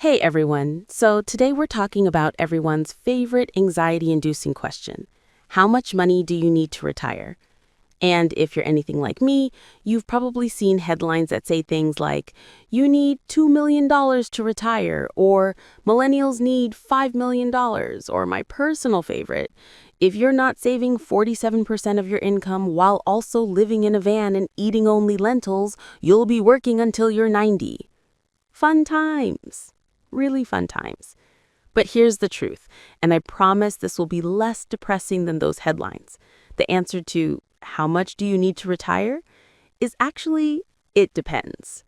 Hey everyone. So today we're talking about everyone's favorite anxiety-inducing question. How much money do you need to retire? And if you're anything like me, you've probably seen headlines that say things like, you need $2 million to retire, or millennials need $5 million, or my personal favorite, if you're not saving 47% of your income while also living in a van and eating only lentils, you'll be working until you're 90. Fun times. Really fun times. But here's the truth, and I promise this will be less depressing than those headlines. The answer to how much do you need to retire is actually, it depends.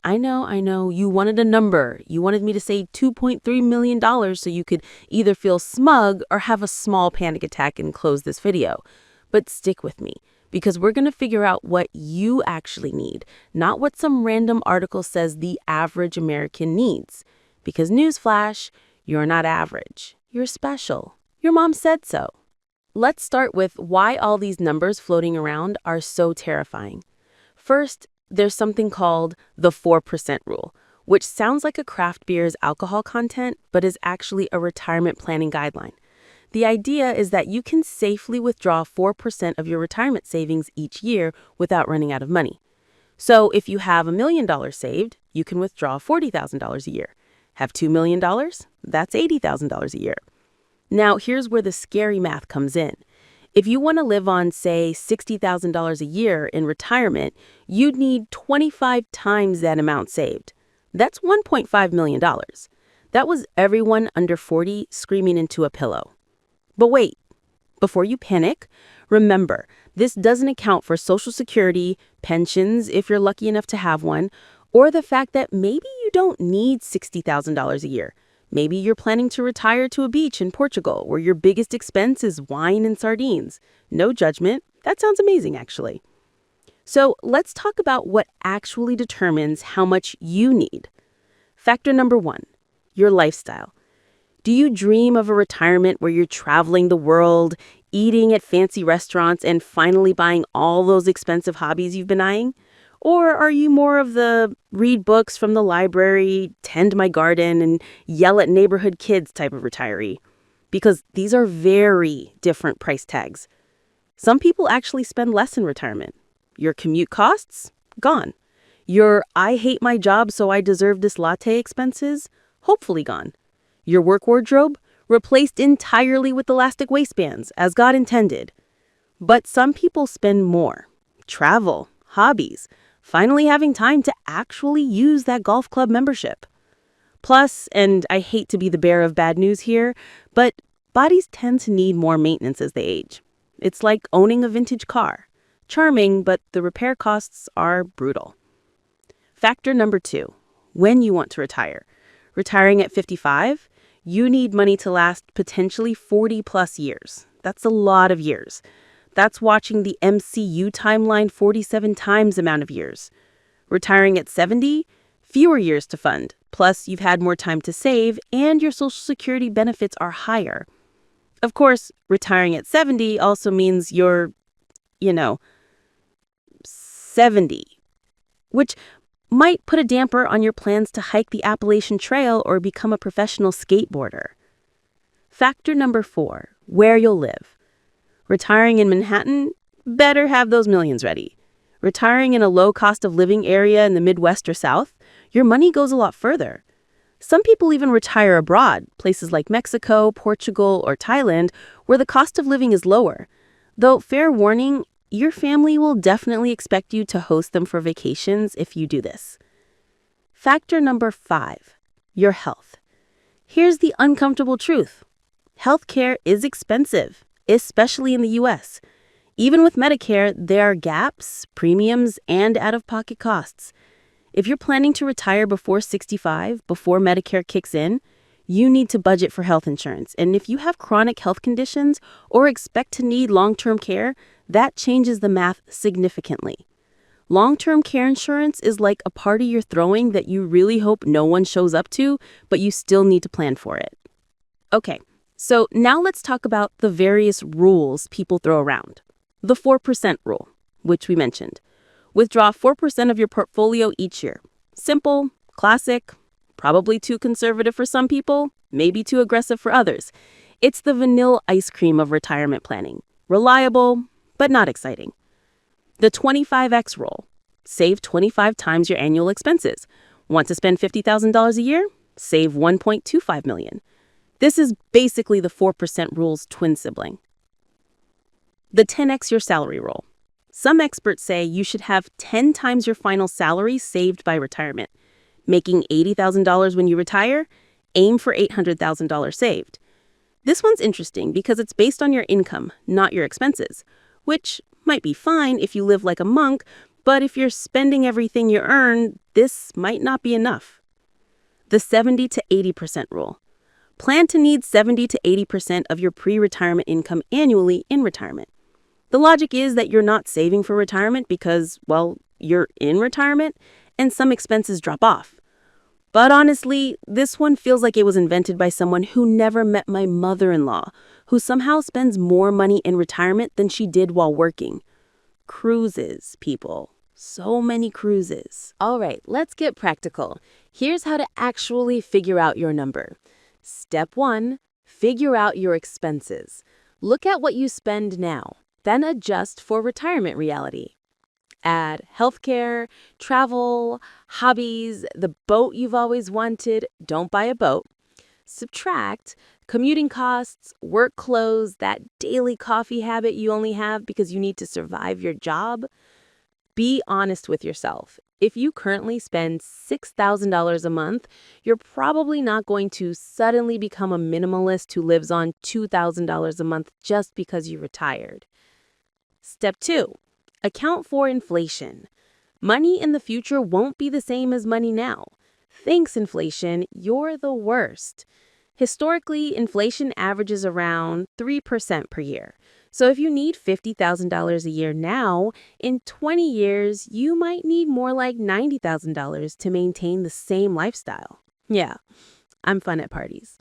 I know, you wanted a number. You wanted me to say $2.3 million so you could either feel smug or have a small panic attack and close this video. But stick with me, because we're going to figure out what you actually need, not what some random article says the average American needs. Because newsflash, you're not average. You're special. Your mom said so. Let's start with why all these numbers floating around are so terrifying. First, there's something called the 4% rule, which sounds like a craft beer's alcohol content, but is actually a retirement planning guideline. The idea is that you can safely withdraw 4% of your retirement savings each year without running out of money. So if you have $1 million saved, you can withdraw $40,000 a year. Have $2 million? That's $80,000 a year. Now, here's where the scary math comes in. If you want to live on, say, $60,000 a year in retirement, you'd need 25 times that amount saved. That's $1.5 million. That was everyone under 40 screaming into a pillow. But wait, before you panic, remember, this doesn't account for Social Security, pensions, if you're lucky enough to have one, or the fact that maybe you don't need $60,000 a year. Maybe you're planning to retire to a beach in Portugal where your biggest expense is wine and sardines. No judgment. That sounds amazing, actually. So let's talk about what actually determines how much you need. Factor number 1, your lifestyle. Do you dream of a retirement where you're traveling the world, eating at fancy restaurants, and finally buying all those expensive hobbies you've been eyeing? Or are you more of the read books from the library, tend my garden, and yell at neighborhood kids type of retiree? Because these are very different price tags. Some people actually spend less in retirement. Your commute costs? Gone. Your I hate my job so I deserve this latte expenses? Hopefully gone. Your work wardrobe? Replaced entirely with elastic waistbands, as God intended. But some people spend more. Travel, hobbies, finally having time to actually use that golf club membership. Plus, and I hate to be the bearer of bad news here, but bodies tend to need more maintenance as they age. It's like owning a vintage car. Charming, but the repair costs are brutal. Factor number 2, when you want to retire. Retiring at 55, you need money to last potentially 40 plus years. That's a lot of years. That's watching the MCU timeline 47 times amount of years. Retiring at 70, fewer years to fund. Plus, you've had more time to save, and your Social Security benefits are higher. Of course, retiring at 70 also means you're, 70, which might put a damper on your plans to hike the Appalachian Trail or become a professional skateboarder. Factor number 4, where you'll live. Retiring in Manhattan? Better have those millions ready. Retiring in a low cost of living area in the Midwest or South? Your money goes a lot further. Some people even retire abroad, places like Mexico, Portugal, or Thailand, where the cost of living is lower. Though, fair warning, your family will definitely expect you to host them for vacations if you do this. Factor number 5, your health. Here's the uncomfortable truth. Healthcare is expensive, especially in the US. Even with Medicare, there are gaps, premiums, and out-of-pocket costs. If you're planning to retire before 65, before Medicare kicks in, you need to budget for health insurance. And if you have chronic health conditions or expect to need long-term care, that changes the math significantly. Long-term care insurance is like a party you're throwing that you really hope no one shows up to, but you still need to plan for it. Okay, so now let's talk about the various rules people throw around. The 4% rule, which we mentioned. Withdraw 4% of your portfolio each year. Simple, classic, Probably too conservative for some people, maybe too aggressive for others. It's the vanilla ice cream of retirement planning. Reliable, but not exciting. The 25x rule. Save 25 times your annual expenses. Want to spend $50,000 a year? Save $1.25 million. This is basically the 4% rule's twin sibling. The 10x your salary rule. Some experts say you should have 10 times your final salary saved by retirement. Making $80,000 when you retire? Aim for $800,000 saved. This one's interesting because it's based on your income, not your expenses, which might be fine if you live like a monk, but if you're spending everything you earn, this might not be enough. The 70 to 80% rule. Plan to need 70 to 80% of your pre-retirement income annually in retirement. The logic is that you're not saving for retirement because, well, you're in retirement and some expenses drop off. But honestly, this one feels like it was invented by someone who never met my mother-in-law, who somehow spends more money in retirement than she did while working. Cruises, people. So many cruises. All right, let's get practical. Here's how to actually figure out your number. Step 1, figure out your expenses. Look at what you spend now, then adjust for retirement reality. Add healthcare, travel, hobbies, the boat you've always wanted. Don't buy a boat. Subtract commuting costs, work clothes, that daily coffee habit you only have because you need to survive your job. Be honest with yourself. If you currently spend $6,000 a month, you're probably not going to suddenly become a minimalist who lives on $2,000 a month just because you retired. Step 2. Account for inflation. Money in the future won't be the same as money now. Thanks, inflation, you're the worst. Historically, inflation averages around 3% per year. So if you need $50,000 a year now, in 20 years, you might need more like $90,000 to maintain the same lifestyle. Yeah, I'm fun at parties.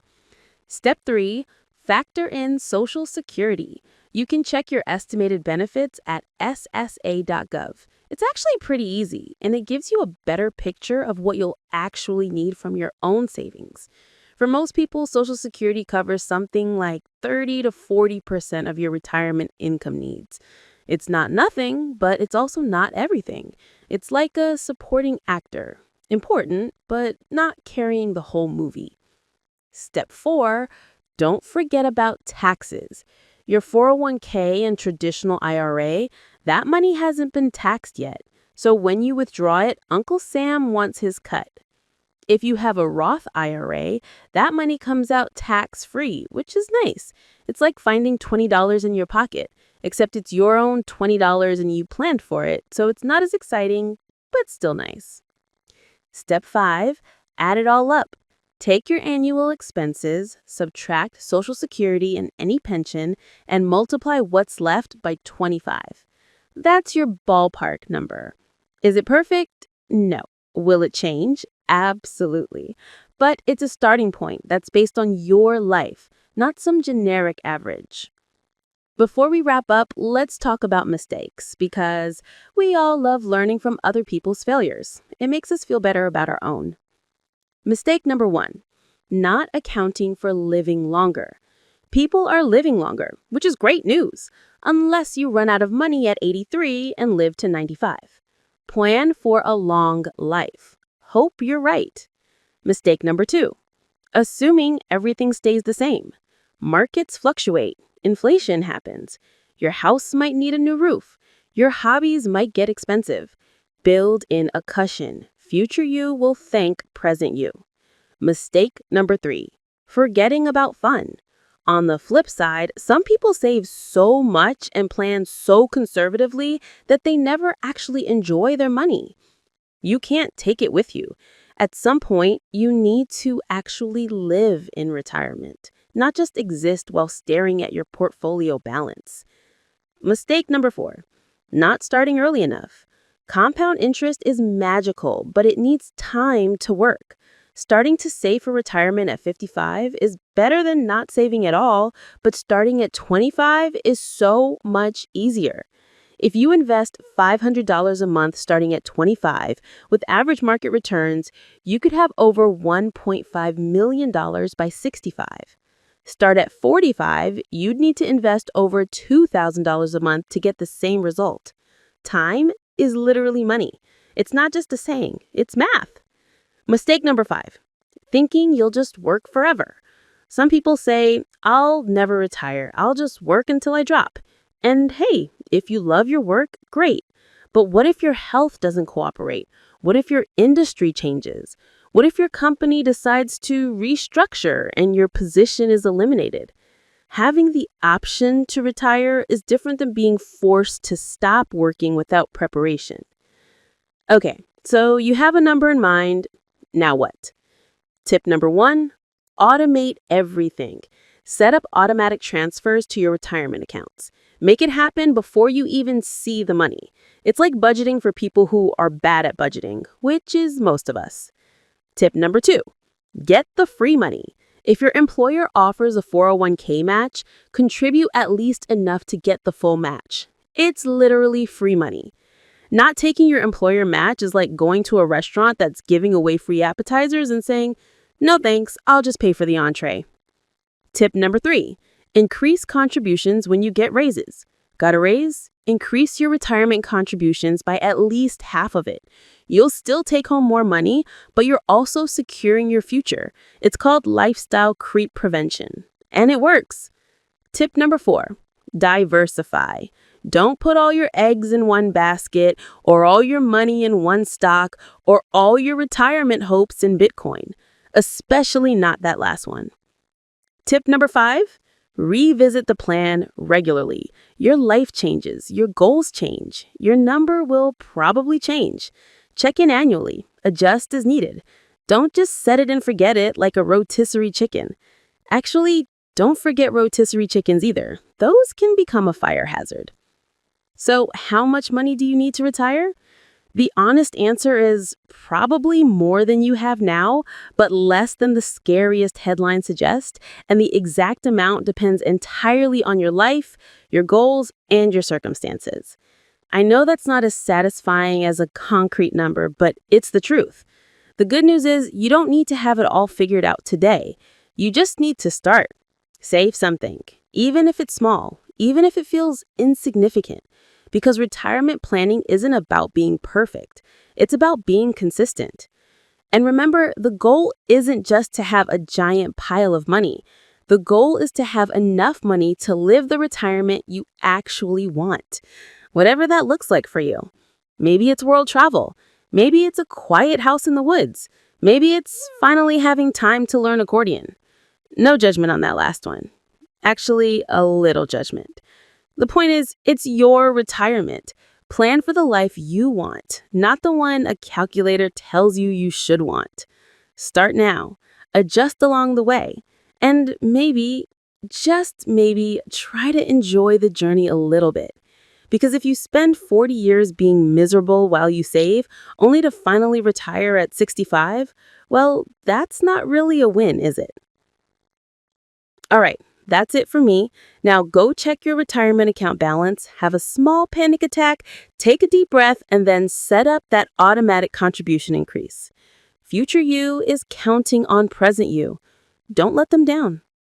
Step 3, factor in Social Security. You can check your estimated benefits at ssa.gov. It's actually pretty easy, and it gives you a better picture of what you'll actually need from your own savings. For most people, Social Security covers something like 30 to 40% of your retirement income needs. It's not nothing, but it's also not everything. It's like a supporting actor. Important, but not carrying the whole movie. Step 4, don't forget about taxes. Your 401k and traditional IRA, that money hasn't been taxed yet. So when you withdraw it, Uncle Sam wants his cut. If you have a Roth IRA, that money comes out tax-free, which is nice. It's like finding $20 in your pocket, except it's your own $20 and you planned for it, so it's not as exciting, but still nice. Step 5, add it all up. Take your annual expenses, subtract Social Security and any pension, and multiply what's left by 25. That's your ballpark number. Is it perfect? No. Will it change? Absolutely. But it's a starting point that's based on your life, not some generic average. Before we wrap up, let's talk about mistakes, because we all love learning from other people's failures. It makes us feel better about our own. Mistake number 1, not accounting for living longer. People are living longer, which is great news, unless you run out of money at 83 and live to 95. Plan for a long life. Hope you're right. Mistake number 2, assuming everything stays the same. Markets fluctuate. Inflation happens. Your house might need a new roof. Your hobbies might get expensive. Build in a cushion. Future you will thank present you. Mistake number 3, forgetting about fun. On the flip side, some people save so much and plan so conservatively that they never actually enjoy their money. You can't take it with you. At some point, you need to actually live in retirement, not just exist while staring at your portfolio balance. Mistake number 4, not starting early enough. Compound interest is magical, but it needs time to work. Starting to save for retirement at 55 is better than not saving at all, but starting at 25 is so much easier. If you invest $500 a month starting at 25, with average market returns, you could have over $1.5 million by 65. Start at 45, you'd need to invest over $2,000 a month to get the same result. Time is literally money. It's not just a saying, it's math. Mistake number 5, thinking you'll just work forever. Some people say, I'll never retire, I'll just work until I drop. And hey, if you love your work, great. But what if your health doesn't cooperate? What if your industry changes? What if your company decides to restructure and your position is eliminated? Having the option to retire is different than being forced to stop working without preparation. Okay, so you have a number in mind. Now what? Tip number 1, automate everything. Set up automatic transfers to your retirement accounts. Make it happen before you even see the money. It's like budgeting for people who are bad at budgeting, which is most of us. Tip number 2, get the free money. If your employer offers a 401k match, contribute at least enough to get the full match. It's literally free money. Not taking your employer match is like going to a restaurant that's giving away free appetizers and saying, no thanks, I'll just pay for the entree. Tip number 3, increase contributions when you get raises. Got a raise? Increase your retirement contributions by at least half of it. You'll still take home more money, but you're also securing your future. It's called lifestyle creep prevention, and it works. Tip number 4, diversify. Don't put all your eggs in one basket, or all your money in one stock, or all your retirement hopes in Bitcoin, especially not that last one. Tip number 5, revisit the plan regularly. Your life changes, your goals change, your number will probably change. Check in annually, adjust as needed. Don't just set it and forget it like a rotisserie chicken. Actually, don't forget rotisserie chickens either. Those can become a fire hazard. So, how much money do you need to retire? The honest answer is probably more than you have now, but less than the scariest headlines suggest, and the exact amount depends entirely on your life, your goals, and your circumstances. I know that's not as satisfying as a concrete number, but it's the truth. The good news is you don't need to have it all figured out today. You just need to start. Save something, even if it's small, even if it feels insignificant. Because retirement planning isn't about being perfect. It's about being consistent. And remember, the goal isn't just to have a giant pile of money. The goal is to have enough money to live the retirement you actually want. Whatever that looks like for you. Maybe it's world travel. Maybe it's a quiet house in the woods. Maybe it's finally having time to learn accordion. No judgment on that last one. Actually, a little judgment. The point is, it's your retirement. Plan for the life you want, not the one a calculator tells you should want. Start now, adjust along the way, and maybe, just maybe, try to enjoy the journey a little bit. Because if you spend 40 years being miserable while you save, only to finally retire at 65, well, that's not really a win, is it? All right. That's it for me. Now go check your retirement account balance, have a small panic attack, take a deep breath, and then set up that automatic contribution increase. Future you is counting on present you. Don't let them down.